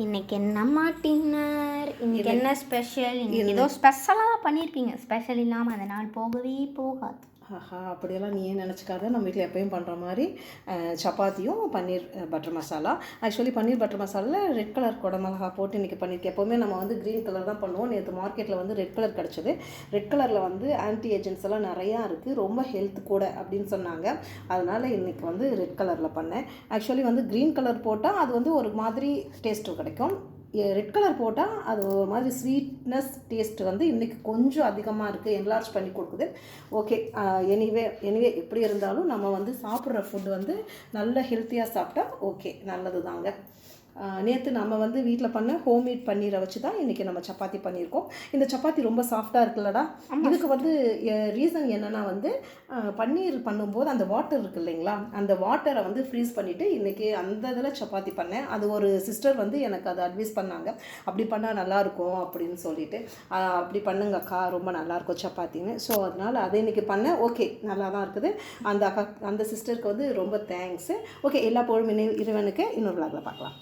இன்னைக்கு என்னம்மா டின்னர்? இன்னைக்கு என்ன ஸ்பெஷல்? இன்னைக்கு ஏதோ ஸ்பெஷலாக பண்ணியிருப்பீங்க. ஸ்பெஷல் இல்லாமல் அந்த நாள் போகவே போகாது. அப்படியெல்லாம் நீ ஏன் நினச்சிக்காத. நம்ம வீட்டில் எப்பயும் பண்ணுற மாதிரி சப்பாத்தியும் பன்னீர் பட்டர் மசாலா. ஆக்சுவலி பன்னீர் பட்டர் மசாலாவில் ரெட் கலர் குடமிளகா போட்டு இன்றைக்கி பண்ணியிருக்கேன். எப்போவுமே நம்ம வந்து க்ரீன் கலர் தான் பண்ணுவோம். நேற்று மார்க்கெட்டில் வந்து ரெட் கலர் கிடச்சிது. ரெட் கலரில் வந்து ஆன்டி ஏஜென்ட்ஸ் எல்லாம் நிறையா இருக்குது, ரொம்ப ஹெல்த் கூட அப்படின்னு சொன்னாங்க. அதனால் இன்றைக்கி வந்து ரெட் கலரில் பண்ணேன். ஆக்சுவலி வந்து க்ரீன் கலர் போட்டால் அது வந்து ஒரு மாதிரி டேஸ்ட்டு கிடைக்கும். ரெட் கலர் போட்டால் அது ஒரு மாதிரி ஸ்வீட்னஸ் டேஸ்ட்டு வந்து இன்றைக்கி கொஞ்சம் அதிகமாக இருக்குது, என்லார்ஜ் பண்ணி கொடுக்குது. ஓகே, எனிவே எப்படி இருந்தாலும் நம்ம வந்து சாப்பிட்ற ஃபுட் வந்து நல்ல ஹெல்த்தியாக சாப்பிட்டா ஓகே, நல்லது தாங்க. நேற்று நம்ம வந்து வீட்டில் பண்ண ஹோம்மேட் பன்னீரை வச்சு தான் இன்றைக்கி நம்ம சப்பாத்தி பண்ணியிருக்கோம். இந்த சப்பாத்தி ரொம்ப சாஃப்டாக இருக்குல்லடா. இதுக்கு வந்து ரீசன் என்னென்னா வந்து பன்னீர் பண்ணும்போது அந்த வாட்டர் இருக்குது இல்லைங்களா, அந்த வாட்டரை வந்து ஃப்ரீஸ் பண்ணிவிட்டு இன்றைக்கி அந்த இதில் சப்பாத்தி பண்ணேன். அது ஒரு சிஸ்டர் வந்து எனக்கு அதை அட்வைஸ் பண்ணாங்க, அப்படி பண்ணால் நல்லாயிருக்கும் அப்படின்னு சொல்லிட்டு. அப்படி பண்ணுங்கக்கா, ரொம்ப நல்லாயிருக்கும் சப்பாத்தின்னு. ஸோ அதனால் அதை இன்றைக்கி பண்ணேன். ஓகே, நல்லா தான் இருக்குது. அந்த சிஸ்டருக்கு வந்து ரொம்ப தேங்க்ஸு. ஓகே, எல்லா புகழும் இறைவனுக்கு. இன்னொரு விளாகில் பார்க்கலாம்.